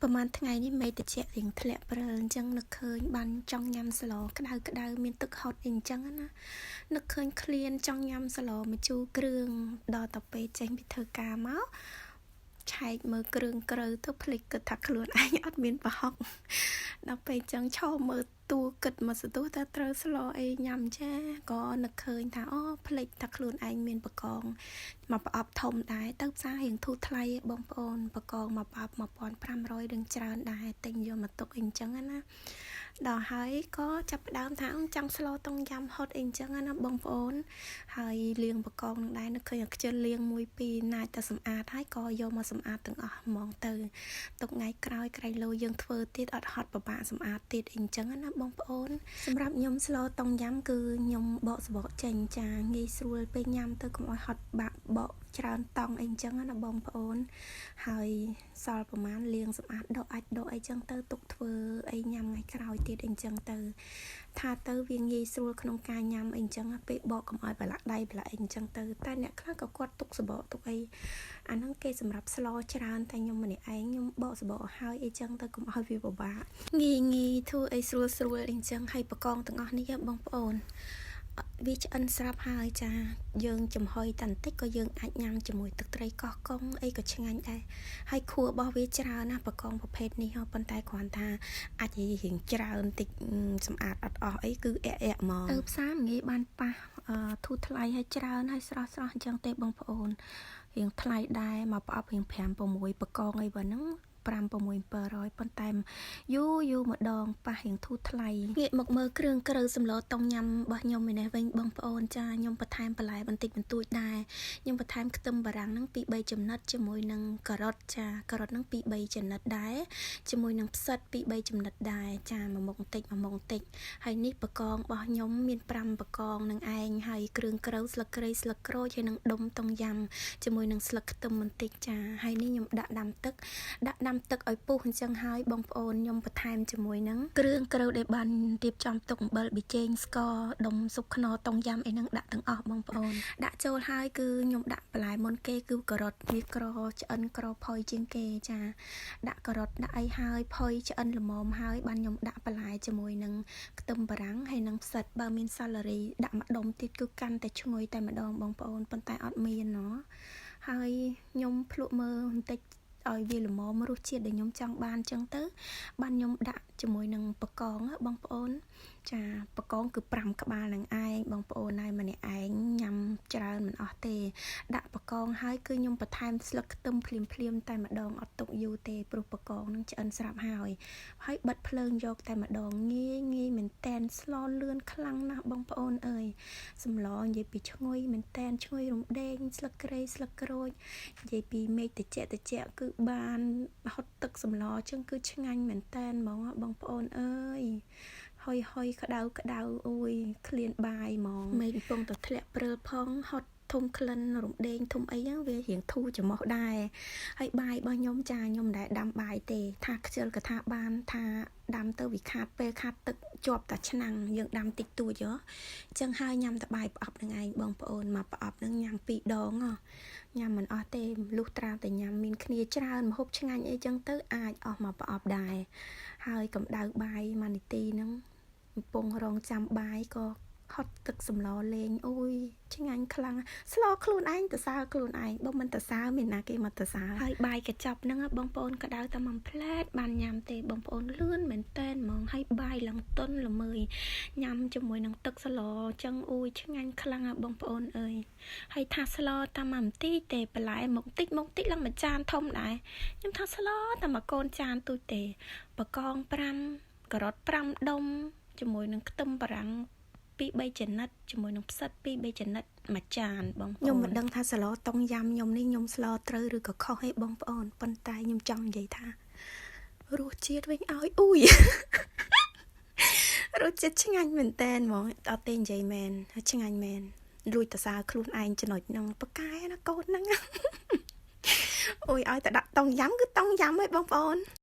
ประมาณថ្ងៃនេះមេតិចរៀងធ្លាក់ព្រើអញ្ចឹងនឹកឃើញបានចង់ញ៉ាំស្លក្តៅមានទឹកហុតអីអញ្ចឹងណានឹកឃើញឃ្លានចង់ញ៉ាំស្លម្ជូរគ្រឿងដល់ទៅពេលចេញពីធ្វើការមកឆែកមើលគ្រឿងក្រូវទៅភ្លេចគិតថាខ្លួនឯងអត់មានប្រហុកដល់ពេលចឹងឈរមើលតួគិតមកសទោះថាត្រូវស្លអីញ៉ាំចាក៏នឹកឃើញថាអូភ្លេចថាខ្លួនឯងមានបកងមកប្រអប់ធំដែរទៅផ្សាររៀងធូរថ្លៃបងប្អូនបកងមកប្រអប់1500រឿងច្រើនដែរទិញយកមកទុកអីអញ្ចឹងណាដល់ហើយក៏ចាប់ផ្ដើមថាចង់ស្លតុងយ៉ាំហត់អីអញ្ចឹងណាបងប្អូនហើយលាងបកងនឹងដែរនឹកឃើញខ្ជិលលាងមួយពីរណាច់តែសម្អាតហើយក៏យកមកសម្អាតទាំងអស់ហ្មងទៅទុកថ្ងៃក្រោយក្រៃលោយើងធ្វើទៀតអត់ហត់ពិបាកសម្អាតទៀតអីអញ្ចឹងណាបងប្អូនសម្រាប់ខ្ញុំស្លតុងយ៉ាំគឺខ្ញុំបកសបកចេញចាងាយស្រួលពេលញ៉ាំទៅកុំឲ្យហត់បាក់បកច្រើនតង់អីអញ្ចឹងណាបងប្អូនហើយសល់ប្រហែលលាងសម្អាតដកអាចដកអីចឹងទៅទុកធ្វើអីញ៉ាំថ្ងៃក្រោយទៀតអីចឹងទៅថាទៅវាងាយស្រួលក្នុងការញ៉ាំអីចឹងពេលបកកុំឲ្យប្រឡាក់ដៃប្រឡាក់អីចឹងទៅតែអ្នកខ្លះក៏គាត់ទុកសបកទុកអីអាហ្នឹងគេសម្រាប់ស្លច្រើនតែខ្ញុំម្នាក់ឯងខ្ញុំបកសបកឲ្យអីចឹងទៅកុំឲ្យវាពិបាកងាយធ្វើអីស្រួលអីចឹងហើយបកងទាំងអស់នេះបងប្អូនវាឆ្អិនស្រាប់ហើយចាយើងចំហុយតែបន្តិចក៏យើងអាចញ៉ាំជាមួយទឹកត្រីកោះកុងអីក៏ឆ្ងាញ់ដែរហើយខួររបស់វាច្រើនណាបកងប្រភេទនេះប៉ុន្តែគ្រាន់ថាអាចរៀងច្រើនតិចសម្អាតអត់អស់អីគឺអែហ្មងទៅផ្សារងាយបានប៉ះធូរថ្លៃហើយច្រើនហើយស្រស់អញ្ចឹងទេបងប្អូនរៀងថ្លៃដែរមកប្រអប់រៀង5 6បកងអីបើហ្នឹង5-6-700ប៉ុន្តែយូរម្ដងប៉ះរៀងធូរថ្លៃងាកមកមើលគ្រឿងក្រូវសម្លតុងញ៉ាំរបស់ខ្ញុំឯនេះវិញបងប្អូនចាខ្ញុំបន្ថែមបន្លែបន្តិចបន្តួចដែរខ្ញុំបន្ថែមខ្ទឹមបារាំងហ្នឹង2 3ចំណិតជាមួយនឹងការ៉ុតចាការ៉ុតហ្នឹង2 3ចំណិតដែរជាមួយនឹងផ្សិត2 3ចំណិតដែរចាមួយមុខបន្តិចហើយនេះបកងរបស់ខ្ញុំមាន5បកងនឹងឯងហើយគ្រឿងក្រូវស្លឹកគ្រៃស្លឹកក្រូចហើយនឹងដុំតុងយ៉ាំជាមួយនឹងស្លឹកខ្ទឹមបន្តិចចាហើយនេះខ្ញុំដាក់ដាំទឹកឲ្យពុះអញ្ចឹងហើយបងប្អូនខ្ញុំបន្ថែមជាមួយនឹងគ្រឿងក្រូវដែលបានរៀបចំទុកអំបិលប៊ីចេងស្ករដុំស៊ុបខ្នុរតុងយ៉ាំអីហ្នឹងដាក់ទាំងអស់បងប្អូនដាក់ចូលហើយគឺខ្ញុំដាក់បន្លែមុនគេគឺការ៉ុតវាក្រឆ្អិនក្រផុយជាងគេចាដាក់ការ៉ុតដាក់អីហើយផុយឆ្អិនល្មមហើយបានខ្ញុំដាក់បន្លែជាមួយនឹងខ្ទឹមបារាំងហើយនឹងផ្សិតបើមានសាឡារីដាក់ម្ដុំទៀតគឺកាន់តែឈ្ងុយតែម្ដងបងប្អូនប៉ុន្តែអត់មានណោះហើយខ្ញុំភ្លក់មើលបន្តិចឲ្យវាល្មមរសជាតិដែលខ្ញុំចង់បានចឹងទៅបានខ្ញុំដាក់ជាមួយនឹងបកងបងប្អូនចាបកងគឺ5ក្បាលនឹងឯងបងប្អូនហើយម្នាក់ឯងញ៉ាំច្រើនមិនអស់ទេដាក់បកងហើយគឺខ្ញុំបន្ថែមស្លឹកខ្ទឹមភ្លាមតែម្ដងអត់ទុកយូរទេព្រោះបកងនឹងឆ្អិនស្រាប់ហើយបិទភ្លើងយកតែម្ដងងាយមែនតែនស្លលឿនខ្លាំងណាស់បងប្អូនអើយសម្លនិយាយពីឈ្ងុយមែនតែនឈ្ងុយរំដេងស្លឹកគ្រៃស្លឹកក្រូចនិយាយពីមេឃតិចគឺបានហត់ទឹកសម្លចឹងគឺឆ្ងាញ់មែនតែនហ្មងបងប្អូនអើយហុយក្តៅអូយឃ្លានបាយហ្មងមេឃកំពុងតែធ្លាក់ព្រើលផងហត់ធំក្លិនរំដេងធំអីហ្នឹងវារៀងធូរច្រមុះដែរហើយបាយរបស់ខ្ញុំចាខ្ញុំមិនដែលដាំបាយទេថាខ្ជិលក៏ថាបានថាដាំទៅវាខាតពេលខាតទឹកជាប់តែឆ្នាំងយើងដាំតិចតួចអញ្ចឹងហើយញ៉ាំតែបាយប្រអប់នឹងឯងបងប្អូនមកប្រអប់នឹងញ៉ាំ2 ដងញ៉ាំមិនអស់ទេលុះត្រាតែញ៉ាំមានគ្នាច្រើនម្ហូបឆ្ងាញ់អីចឹងទៅអាចអស់មកប្រអប់ដែរហើយកម្ដៅបាយ1នាទីហ្នឹងកំពុងរងចាំបាយក៏ហត់ទឹកសម្លលេងអូយឆ្ងាញ់ខ្លាំងស្លខ្លួនឯងតសើខ្លួនឯងបើមិនតសើមានណាគេមកតសើហើយបាយកញ្ចប់ហ្នឹងបងប្អូនក្តៅតែមួយផ្លែតបានញ៉ាំទេបងប្អូនលឿនមែនតែនហ្មងហើយបាយឡើងទន់ល្មើយញ៉ាំជាមួយនឹងទឹកស្លចឹងអូយឆ្ងាញ់ខ្លាំងបងប្អូនអើយហើយថាស្លតាមមួយបន្តិចទេបន្លែមកតិចឡើងមួយចានធំដែរខ្ញុំថាស្លតែមួយកូនចានទូចទេបកង5ការ៉ុត5 ដុំជាមួយនឹងខ្ទឹមបារាំង2 3ចំណិតជាមួយនឹងផ្សិត2 3ចំណិតមួយចានបងប្អូនខ្ញុំមិនដឹងថាស្លតុងយ៉ាំខ្ញុំនេះខ្ញុំស្លត្រូវឬក៏ខុសទេបងប្អូនប៉ុន្តែខ្ញុំចង់និយាយថារសជាតិវិញឲ្យអ៊ូយរសជាតិឆ្ងាញ់មែនតែនហ្មងអត់ទេនិយាយមែនឆ្ងាញ់មែនលួចតសើខ្លួនឯងចំណុចហ្នឹងប៉កែណាកូនហ្នឹងអូយឲ្យតែដាក់តុងយ៉ាំគឺតុងយ៉ាំហ៎បងប្អូន